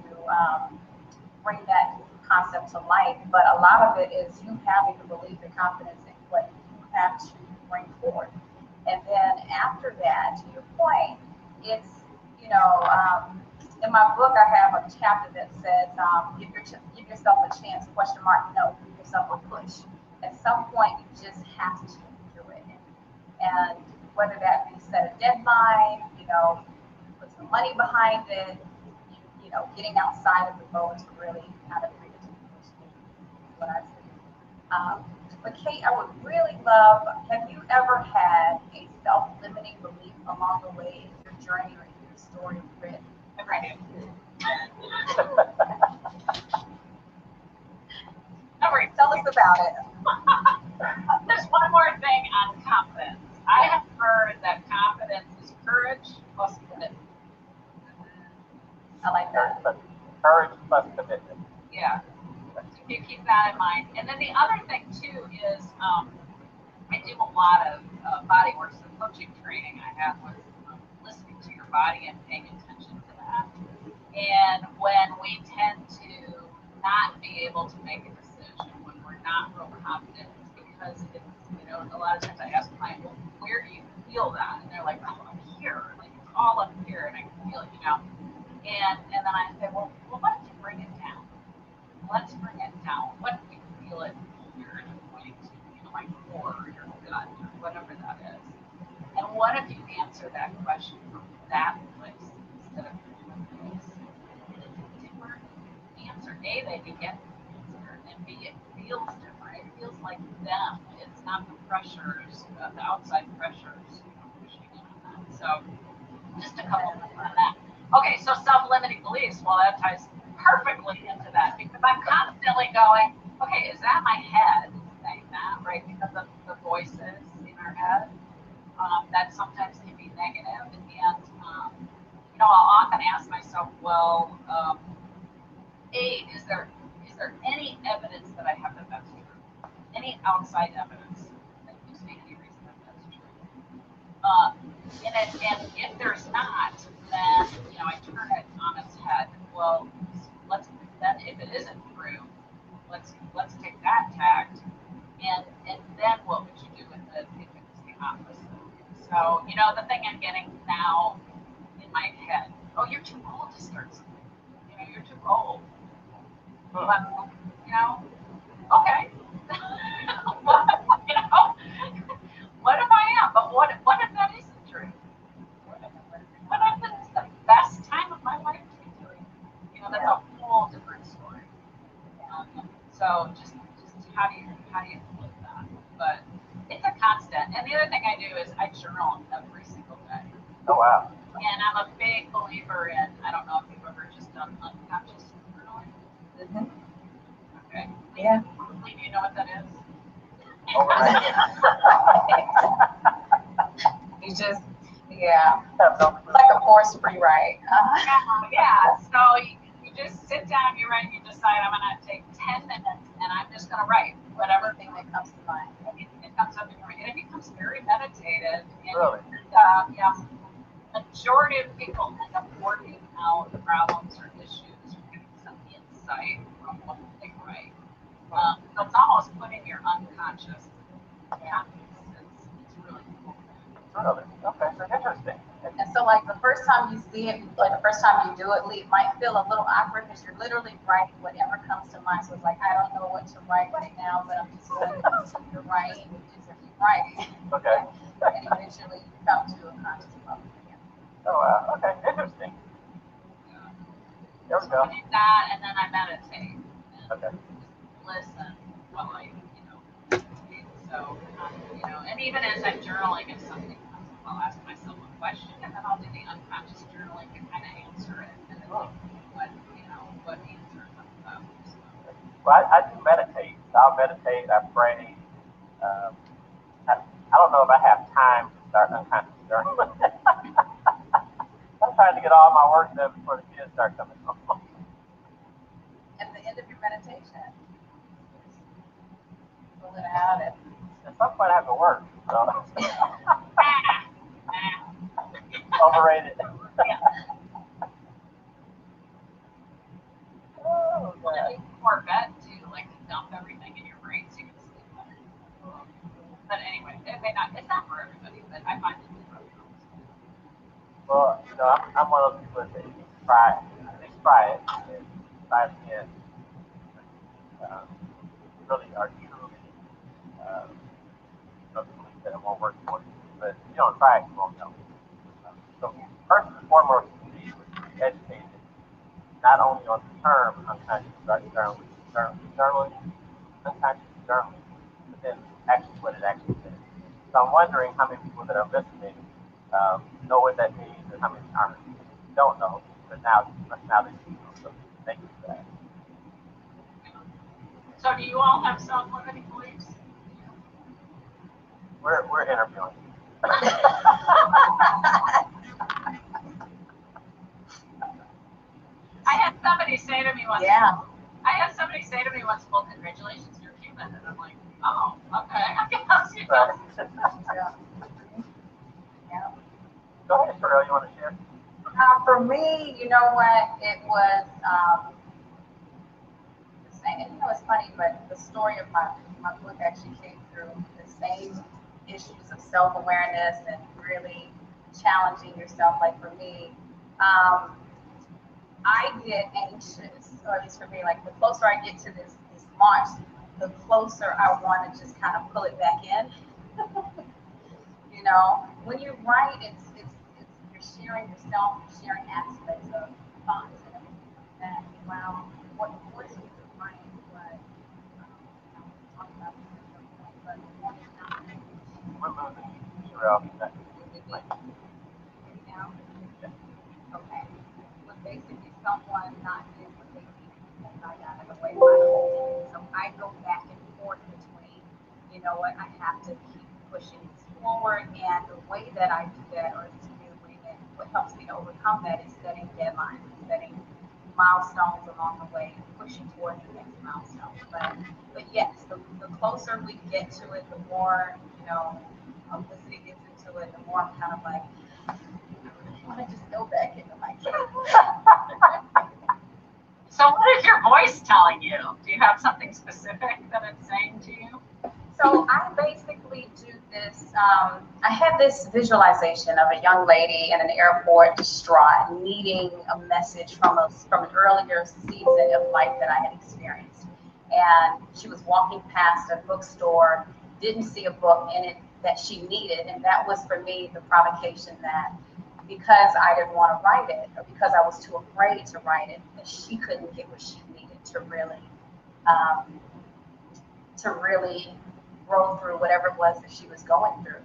bring that concept to life. But a lot of it is you having the belief and confidence in what you have to bring forward. And then after that, to your point, it's, you know, in my book, I have a chapter that says, give yourself a chance, question mark, no, give yourself a push. At some point, you just have to do it. And whether that be set a deadline, you know, put some money behind it, you know, getting outside of the boat to really kind of bring it to fruition is what I see. But Kate, I would really love, have you ever had a self-limiting belief along the way in your journey or in your story of grit?
Right.
Tell us about it.
There's one more thing on confidence. I have heard that confidence is courage plus commitment.
I like that.
Courage plus commitment.
Yeah. You keep that in mind. And then the other thing too is I do a lot of body work, so coaching training I have with listening to your body and paying attention to that. And when we tend to not be able to make a decision, when we're not real confident, it's because it's, you know, a lot of times I ask clients, well, where do you feel that? And they're like, oh, I'm here. Like, it's all up here, and I can feel it, you know. And then I say, well, why don't you bring it down? Let's bring it down. What do you feel it here in a point, you know, like core or your gut or whatever that is? And what if you answer that question from that place instead of your human place? And it's a different answer. A, they can get the answer, and B, it feels different. It feels like them. It's not the pressures, the outside pressures, you know, pushing in on that. So just a couple things on that. Okay, so self-limiting beliefs. Well, that ties perfectly into that because I'm constantly going, okay, is that my head saying that, right? Because of the voices in our head that sometimes can be negative. And you know, I'll often ask myself, well, A, is there any evidence that I have that that's true? Any outside evidence that gives me any reason that that's true? And if there's not, then, you know, I turn it on its head. Well, then if it isn't true, let's take that tact, and then what would you do with it if it was the opposite? So, you know, the thing I'm getting now in my head, oh, you're too old to start something. You know, you're too old. But, you know, okay. You know, what if I am? But what if that isn't true? What if it's the best time of my life to be doing? You know, that's a whole story. So just how do you flip that? But it's a constant. And the other thing I do is I journal every single day.
Oh, wow.
And I'm a big believer in, I don't know if you've ever just done unconscious journaling.
Mhm.
Okay.
Yeah.
Lee, do you know what that is?
Overnight.
You just, yeah, like a force-free ride.
Yeah. So you just sit down, you write, you decide I'm gonna take 10 minutes and I'm just gonna write whatever
Everything that comes to mind.
it comes up in your mind. And it becomes very meditative. And
Really?
yeah, majority of people end up working out problems or issues or getting some insight from what they write. So it's almost putting your unconscious. Yeah, it's really cool.
Really? Okay, so interesting.
And so, like, the first time you see it, like, the first time you do it, Lee, it might feel a little awkward because you're literally writing whatever comes to mind. So it's like, I don't know what to write right now, but I'm just going to continue writing. You just keep writing.
Okay.
And eventually you come to a conscious level again.
Oh, wow. Okay, interesting. There we go.
I do that, and then I meditate. And
Okay.
listen while I, meditate. So, and even as I'm journaling, if something comes up, I'll ask myself a question, and then I'll do the unconscious journaling to kind of answer it, and then what answer comes up. So.
Well, I do meditate. I'll meditate, I pray. I don't know if I have time to start unconscious journaling. I'm trying to get all my work done before the kids start coming home.
At the end of your meditation, pull it out and
At some point I have to work. So. Overrated. Oh,
Well,
God.
then Corvette too, like to dump everything in your brain so you can sleep better. But anyway, it's not for everybody, but I find it really helps.
Well, I'm one of those people that say, try it. At least try it. And try it again. Really are truly believe that it won't work for you. But if you don't try it, you won't know. So first and foremost, you need to be educated not only on the term unconscious journaling, unconscious journaling, but then actually what it actually is. So I'm wondering how many people that are listening know what that means and how many aren't. Don't know, but now they do. So thank you for that.
So do you all have self-limiting beliefs?
We're interviewing.
I had somebody say to me once.
yeah.
I had somebody say to me once, "Well, congratulations, you're human," and I'm like, "Oh, okay, I guess."
Yeah.
Go ahead, Sherelle, you want to share?
For me, you know what? It was, it's funny, but the story of my book actually came through the same issues of self-awareness and really challenging yourself. Like for me, I get anxious, or at least for me, like the closer I get to this launch, the closer I want to just kind of pull it back in. When you write, it's you're sharing yourself, you're sharing aspects of thoughts and everything like that. Wow, what is it you're writing? But talk about this at some point. But
We're losing Sherelle.
now, okay, was basically someone not doing what they needed to, and I got in the way right away. So I go back and forth between, you know what, I have to keep pushing this forward, and the way that I do that, or to me, the way that what helps me to overcome that is setting deadlines, setting milestones along the way, and pushing towards the next milestone. But yes, the closer we get to it, the more, publicity gets into it, the more I'm kind of like, I want to just go back into my cave.
So what is your voice telling you? Do you have something specific that it's saying to you?
So I basically do this. I had this visualization of a young lady in an airport, distraught, needing a message from an earlier season of life that I had experienced. And she was walking past a bookstore, didn't see a book in it that she needed, and that was for me the provocation that because I didn't want to write it, or because I was too afraid to write it, that she couldn't get what she needed um, to really grow through whatever it was that she was going through.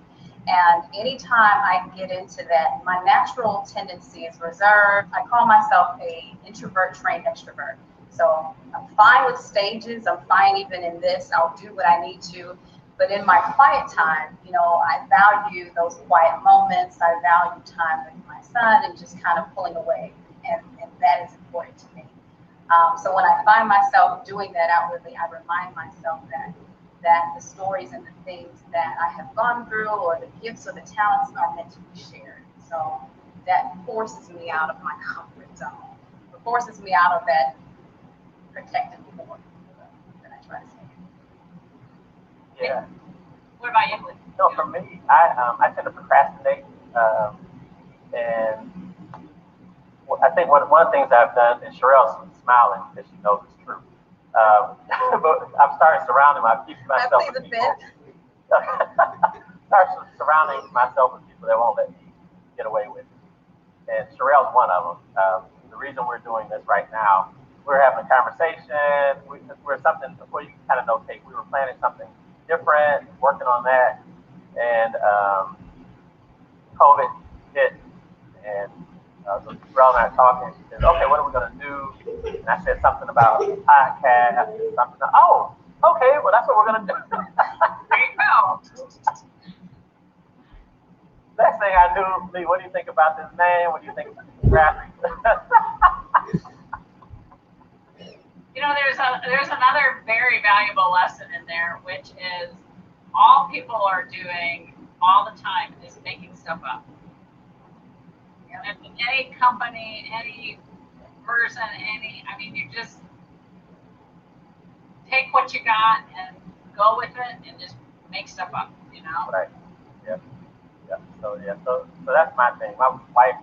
And anytime I get into that, my natural tendency is reserved. I call myself a introvert trained extrovert. So I'm fine with stages. I'm fine even in this. I'll do what I need to. But in my quiet time, you know, I value those quiet moments. I value time with my son and just kind of pulling away. And that is important to me. So when I find myself doing that outwardly, I remind myself that the stories and the things that I have gone through, or the gifts or the talents, are meant to be shared. So that forces me out of my comfort zone. It forces me out of that protective core that I try to say.
Yeah.
What about you?
No, for me, I tend to procrastinate, and I think one of the things I've done, and Sherelle's smiling because she knows it's true. But I've started surrounding myself with people. Start surrounding myself with people that won't let me get away with it. And Sherelle's one of them. The reason we're doing this right now, we're having a conversation. We're something, before you kind of know, Kate, we were planning something different, working on that, and COVID hit, and so Sherelle and I are talking. She says, "Okay, what are we going to do?" And I said something about podcast, something. Oh, okay, well that's what we're going to do.
There you go.
Next thing I knew, Lee, what do you think about this name? What do you think about the graphics?
You know, there's another very valuable lesson in there, which is all people are doing all the time is making stuff up. And any company, any person, you just take what you got and go with it and just make stuff up, you know?
Right. Yep. Yep. So that's my thing. My wife,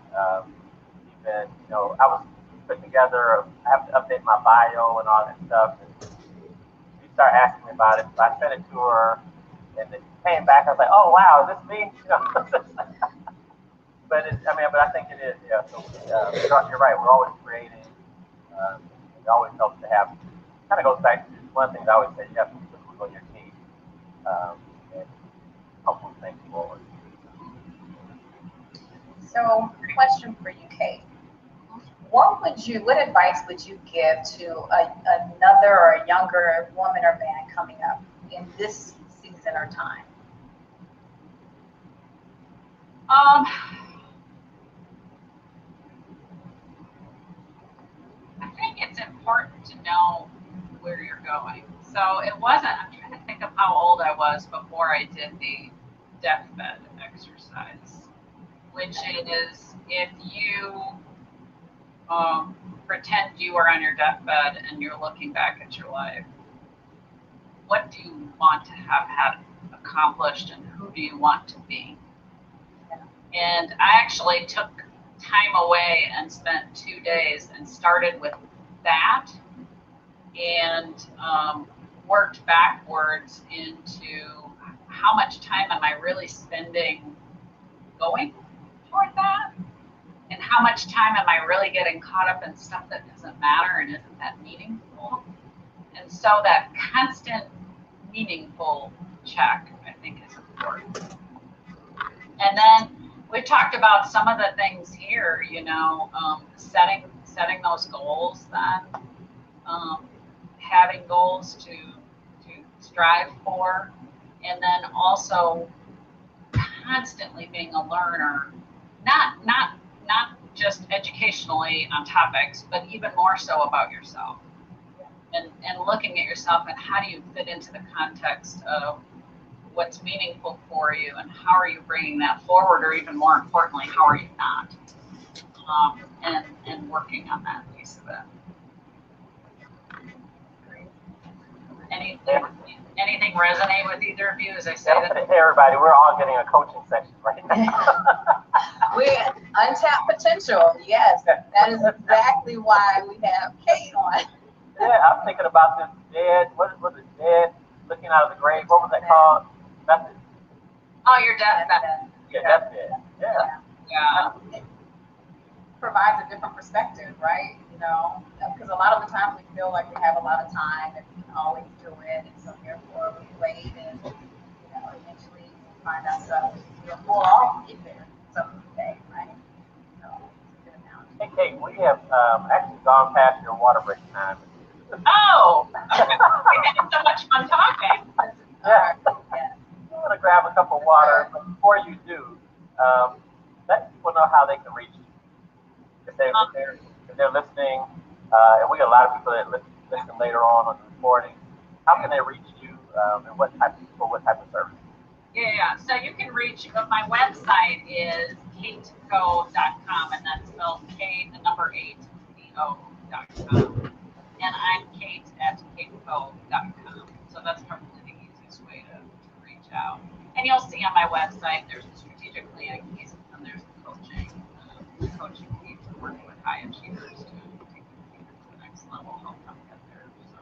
even, you know, I was putting together, I have to update my bio and all that stuff. And she started asking me about it. So I sent it to her, and it came back. I was like, oh, wow, is this me? You know? But I think it is, yeah. So you're right. We're always creating. It always helps to have. Kind of goes back to one of the things I always say: you have to put people on your team and help move things forward.
So, question for you, Kate. What advice would you give to another or a younger woman or man coming up in this season or time?
I think it's important to know where you're going. So I'm trying to think of how old I was before I did the deathbed exercise, which is if you pretend you are on your deathbed and you're looking back at your life, what do you want to have had accomplished and who do you want to be? And I actually took time away and spent 2 days and started with that and worked backwards into how much time am I really spending going toward that, and how much time am I really getting caught up in stuff that doesn't matter and isn't that meaningful. And so that constant meaningful check, I think, is important. And then we talked about some of the things here, you know, setting those goals, then having goals to strive for, and then also constantly being a learner, not just educationally on topics, but even more so about yourself, and looking at yourself and how do you fit into the context of what's meaningful for you and how are you bringing that forward, or even more importantly, how are you not, and working on that piece of it. Anything resonate with either of you as I say that?
Hey everybody, we're all getting a coaching section right now.
We're untapped potential. Yes, that is exactly why we have Kate on.
Yeah, I'm thinking about this dead. What was it? Dead, looking out of the grave. What was that called? Method.
Oh, your deathbed.
Yeah, deathbed. Yeah.
Yeah.
It provides a different perspective, right? Because a lot of the times we feel like we have a lot of time and we can always do it, and so therefore we wait, and eventually we find ourselves we'll all get there someday, right? So it's a good analogy.
Hey, Kate, we have actually gone past your water break time.
Oh, we had so much fun talking.
Yeah.
Yeah.
I'm going to grab a cup of water, but before you do, let people know how they can reach you. If they're listening, and we get a lot of people that listen later on the recording, how can they reach you, and what type of service?
Yeah. So you can reach, my website is kateco.com, and that's spelled K, the number 8, co.com. And I'm Kate at kateco.com. So that's probably the easiest way to reach out. And you'll see on my website, there's a strategic planning piece, and there's coaching piece, working with high achievers to take them to the next level, help them get there. So,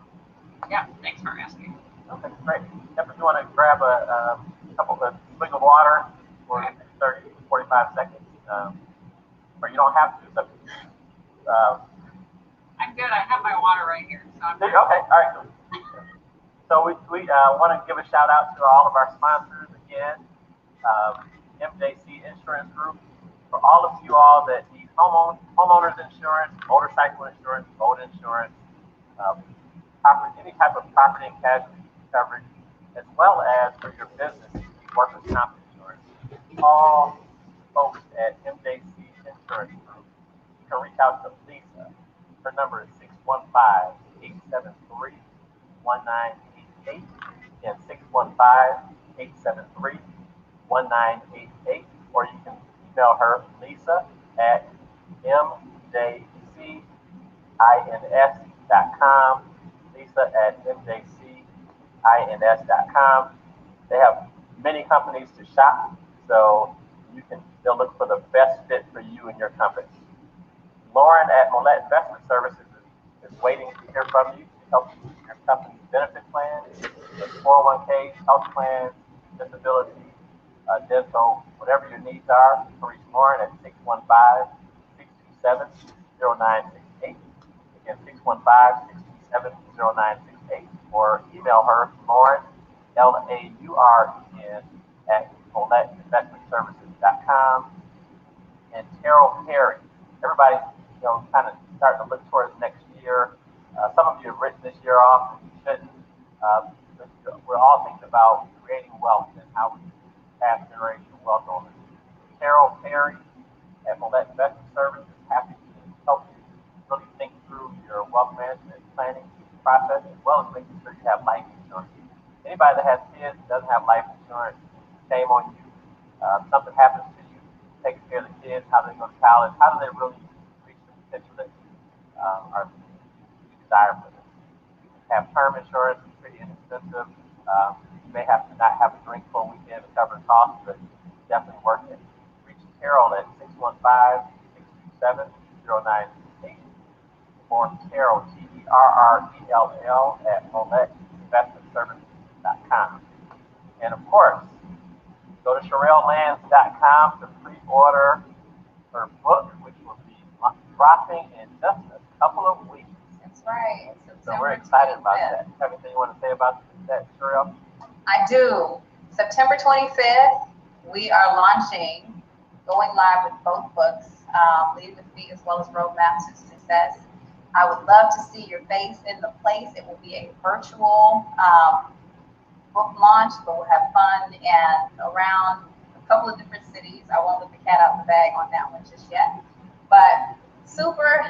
yeah, thanks for asking.
Okay, great. If you want to grab a couple of swig of water for 30, 45 seconds, or you don't have to, but
I'm good. I have my water right here. So I'm
okay, all right. So we want to give a shout out to all of our sponsors again, MJC Insurance Group, for all of you all that need homeowners insurance, motorcycle insurance, boat insurance, any type of property and casualty coverage, as well as for your business, workers' comp insurance. All folks at MJC Insurance Group, you can reach out to Lisa. Her number is 615-873-1988. Again, 615-873-1988. Or you can email her, Lisa, at mjcins.com. Lisa at mjcins.com. They have many companies to shop, so they'll look for the best fit for you and your company. Lauren at Molet Investment Services is waiting to hear from you to help you with your company's benefit plan, 401k, health plans, disability, dental, whatever your needs are. You can reach Lauren at 615-627-0968. Again, 615-627-0968. Or email her, Lauren, Lauren, at MoletInvestmentServices.com. And Terrell Perry. Everybody's, kind of starting to look towards next year. Some of you have written this year off, and you shouldn't. We're all thinking about creating wealth and how we pass generational wealth on. Terrell Perry at Molet Investment Services is happy to help you really think through your wealth management planning process, as well as making sure you have life insurance. Anybody that has kids and doesn't have life insurance, shame on you. Something happens to you, taking care of the kids, how do they go to college, how do they really reach the potential that you desire for them. You can have term insurance, it's pretty inexpensive. You may have to not have a drink for a weekend to cover costs, but definitely worth it. Reach Carol at 615-627-0968, or Carol, Terrell, at MoletInvestmentServices.com. And of course, go to SherelleLands.com to pre-order her book, which will be dropping in just a couple of weeks.
That's right.
So we're excited about that. Have anything you want to say about that, Sherelle?
I do. September 25th, we are launching, going live with both books, Lead With Me as well as Roadmap to Success. I would love to see your face in the place. It will be a virtual book launch, but we'll have fun and around a couple of different cities. I won't let the cat out of the bag on that one just yet. But super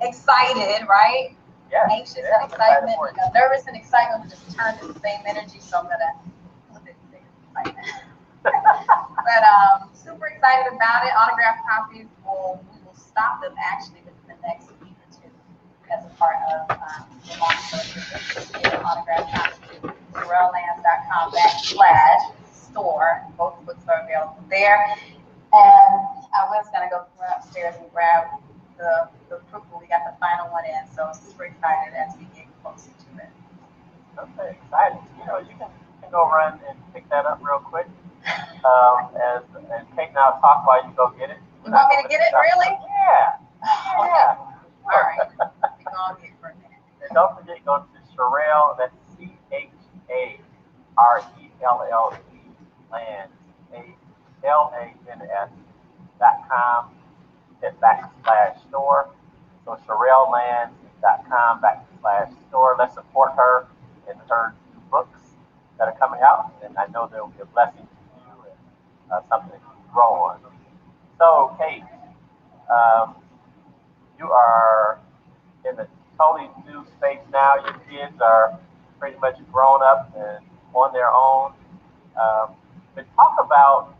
excited, right?
Yeah.
Anxious and excitement. Nervous and excitement just turn to the same energy, so I'm gonna flip it to excitement. But super excited about it. Autographed copies we will stop them actually within the next week or two as a part of the launch. So if you're interested in autographed copies, SherelleLands.com/store. Both books are available there. And I was gonna go upstairs and grab the proof when we got the final one in. So super excited as we get closer to it.
Okay, exciting. You can go run and pick that up real quick. As Kate and I talk while you go get it.
Get it really?
Yeah. Yeah.
All right. We gonna get for that.
And don't forget to go to Sherelle, that's CHARELLE, Lands, ALANS.com, hit /store. So SherelleLands.com /store. Let's support her in her new books that are coming out, and I know there will be a blessing to you and something that you can grow on. So, Kate, you are in a totally new space now. Your kids are pretty much grown up and on their own. But talk about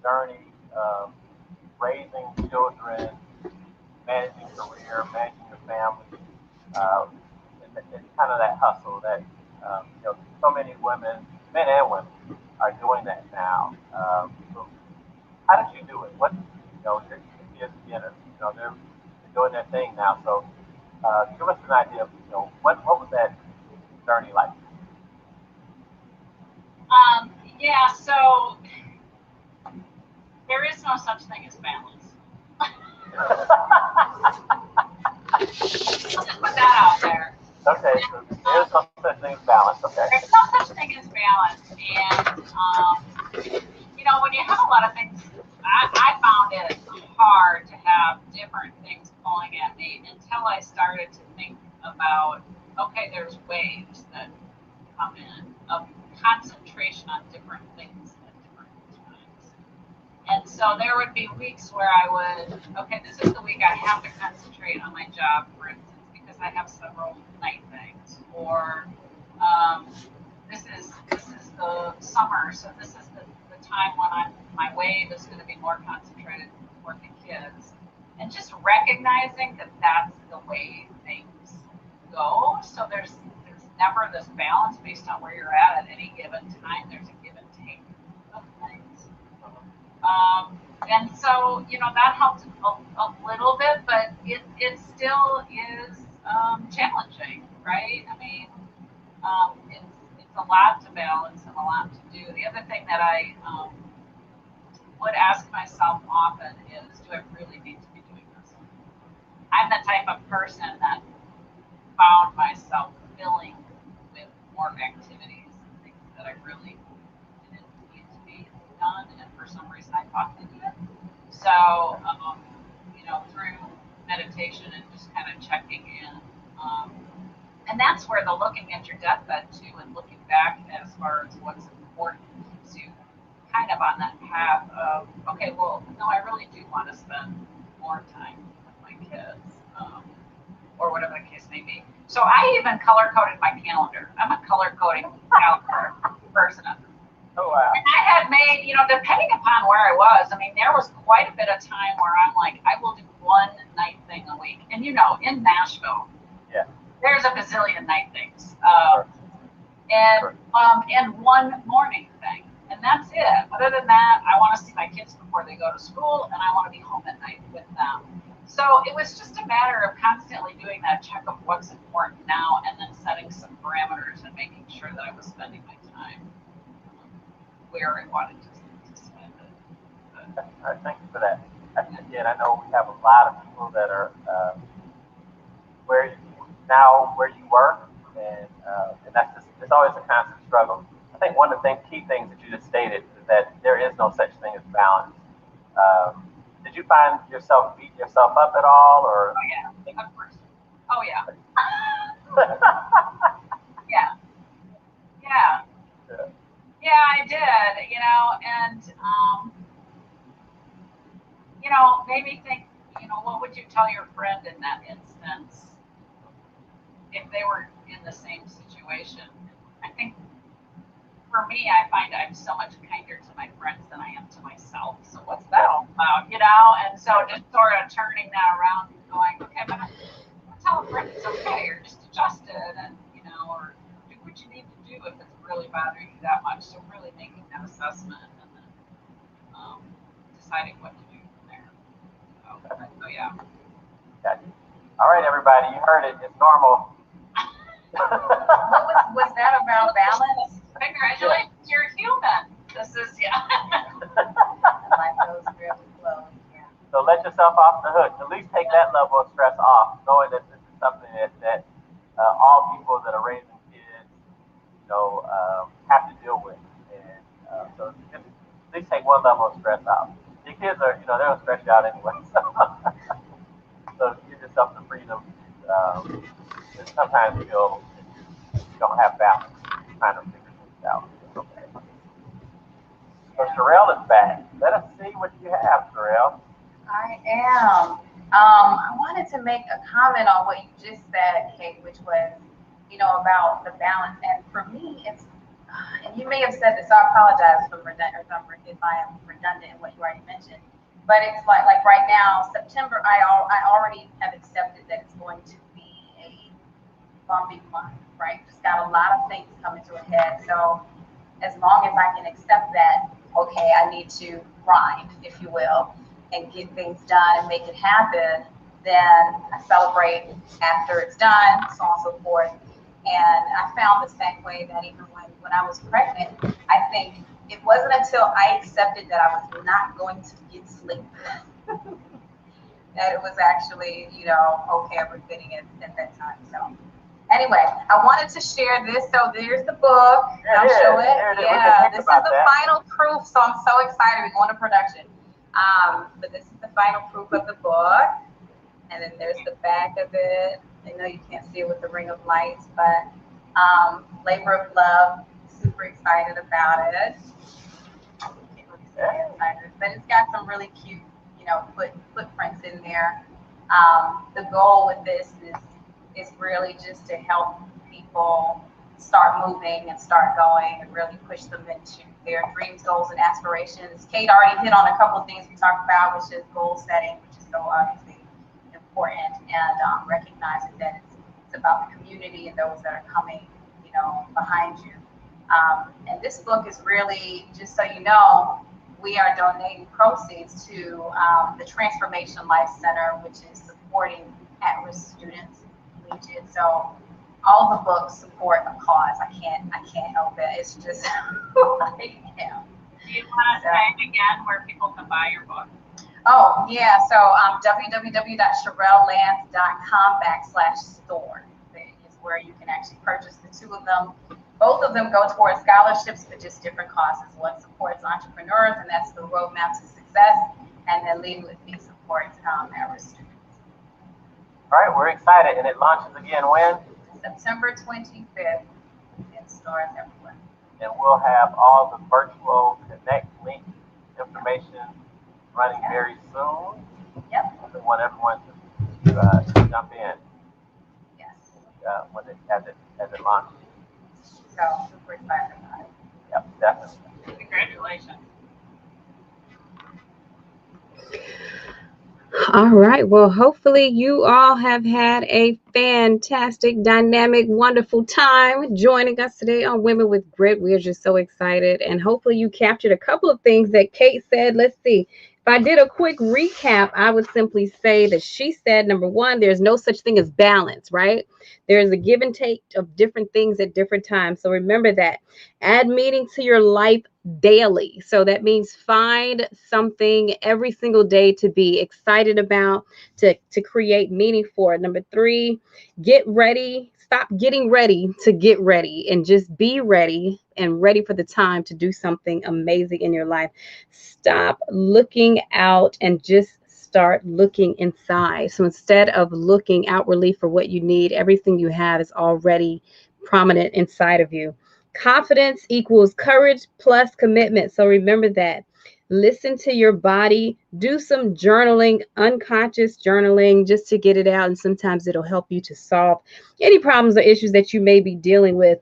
journey of raising children, managing career, managing your family, and kind of that hustle that so many women, men and women, are doing that now. So how did you do it? What your kids again, they're doing their thing now. So give us an idea of what was that journey like?
Yeah, so there is no such thing as balance. Let's put that out there.
Okay, so there's no such thing as balance. Okay.
There's no such thing as balance, and when you have a lot of things, I found it hard to have different things pulling at me until I started to think about, okay, there's waves that come in of concentration on different things at different times. And so there would be weeks where I would, okay, this is the week I have to concentrate on my job, for instance, because I have several night things, or this is the summer, so this is the time when my wave is going to be more concentrated with the kids, and just recognizing that that's the way things go. So there's never this balance based on where you're at any given time. There's a give and take of things. And so, that helped a little bit, but it still is challenging, right? I mean, it's a lot to balance and a lot to do. The other thing that I would ask myself often is, do I really need to be doing this? I'm the type of person that found myself filling with more activities and things that I really didn't need to be done, and for some reason I thought they did. So, through meditation and just kind of checking in, and that's where the looking at your deathbed too, and looking back as far as what's important, keeps you kind of on that path of, okay, well, no, I really do want to spend more time with my kids, or whatever the case may be. So I even color coded my calendar. I'm a color coding calendar person.
Oh, wow.
And I had made, depending upon where I was, I mean, there was quite a bit of time where I'm like, I will do one night thing a week. And in Nashville,
yeah,
there's a bazillion night things. And one morning thing. And that's it. Other than that, I want to see my kids before they go to school, and I want to be home at night with them. So it was just a matter of constantly doing that check of what's important now, and then setting some parameters and making sure that I was spending my time where I wanted to spend it.
All right, thank you for that. Again, I know we have a lot of people that are where you work, and that's just, it's always a constant struggle. I think one of the key things that you just stated is that there is no such thing as balance. Did you find yourself beating yourself up at all, or?
Oh yeah, of course. Oh yeah. Yeah. Yeah. Yeah, I did. And made me think. What would you tell your friend in that instance if they were in the same situation? I think for me, I find I'm so much kinder to my friends than I am to myself. So what's that all about, And so just sort of turning that around and going, okay, but tell a friend it's okay, or just adjust it, and or do what you need to do if it's really bothering you that much. So really making that assessment and then deciding what to do from there. So yeah.
Gotcha. All right, everybody, you heard it. It's normal.
What was that about balance?
Congratulations, you're human. This is, yeah.
Life goes really slow. Yeah.
So let's just yourself off the hook. At least take that level of stress off, knowing that this is something that all people that are raising kids, have to deal with. And so just at least take one level of stress out. Your kids are, they'll stress you out anyway. So give yourself the freedom. Sometimes you don't have balance, trying to figure things out. Okay. So Sherelle is back. Let us see what you have, Sherelle.
I am. I wanted to make a comment on what you just said, Kate, which was, about the balance. And for me, it's, and you may have said this, so I apologize if I am redundant in what you already mentioned. But it's like right now, September, I already have accepted that it's going to be a bumpy month, right? Just got a lot of things coming to a head. So as long as I can accept that, okay, I need to grind, if you will, and get things done and make it happen, then I celebrate after it's done, so on and so forth. And I found the same way that even when I was pregnant, I think it wasn't until I accepted that I was not going to get sleep that it was actually, okay, we're getting it at that time. So anyway, I wanted to share this. So there's the book. I'll show it. Yeah, this is the final proof. So I'm so excited. We're going to production. But this is the final proof of the book. And then there's the back of it. I know you can't see it with the ring of lights, but Labor of Love. Super excited about it. But it's got some really cute, footprints in there. The goal with this is really just to help people start moving and start going and really push them into their dreams, goals, and aspirations. Kate already hit on a couple of things we talked about, which is goal setting, which is so obviously important, and recognizing that it's about the community and those that are coming, behind you. And this book is really, just so you know, we are donating proceeds to the Transformation Life Center, which is supporting at-risk students. So all the books support a cause. I can't help it. It's just who I am.
Do you want to say again where people can buy your book?
Oh, yeah. So www.sherelleLance.com/store is where you can actually purchase the two of them. Both of them go towards scholarships, but just different causes. One supports entrepreneurs, and that's the roadmap to success. And then Lead With Me supports at-risk students.
All right, we're excited. And it launches again when?
September 25th in stores everywhere.
And we'll have all the virtual connect link information running very soon.
Yep.
We want everyone to jump in.
Yes.
As it launches.
So super excited about it.
Yep, definitely.
Congratulations.
All right. Well, hopefully you all have had a fantastic, dynamic, wonderful time joining us today on Women with Grit. We are just so excited. And hopefully you captured a couple of things that Kate said. Let's see. If I did a quick recap, I would simply say that she said, number one, there's no such thing as balance, right? There's a give and take of different things at different times. So remember that. Add meaning to your life daily. So that means find something every single day to be excited about, to create meaning for. Number three, get ready. Stop getting ready to get ready and just be ready and ready for the time to do something amazing in your life. Stop looking out and just start looking inside. So instead of looking outwardly for what you need, everything you have is already prominent inside of you. Confidence equals courage plus commitment. So remember that. Listen to your body. Do some journaling, unconscious journaling, just to get it out. And sometimes it'll help you to solve any problems or issues that you may be dealing with.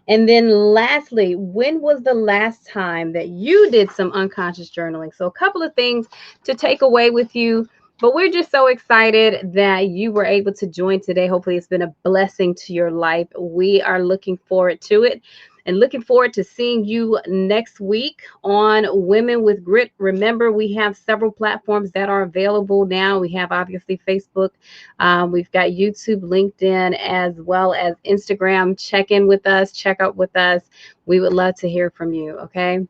And then lastly, when was the last time that you did some unconscious journaling? So a couple of things to take away with you. But we're just so excited that you were able to join today. Hopefully it's been a blessing to your life. We are looking forward to it and looking forward to seeing you next week on Women with Grit. Remember, we have several platforms that are available now. We have obviously Facebook. We've got YouTube, LinkedIn, as well as Instagram. Check in with us. Check out with us. We would love to hear from you. Okay.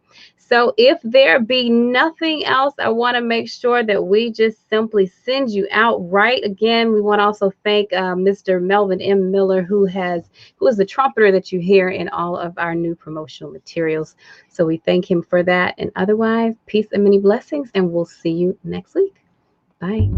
So if there be nothing else, I want to make sure that we just simply send you out right. Again, we want to also thank Mr. Melvin M. Miller, who is the trumpeter that you hear in all of our new promotional materials. So we thank him for that. And otherwise, peace and many blessings, and we'll see you next week. Bye.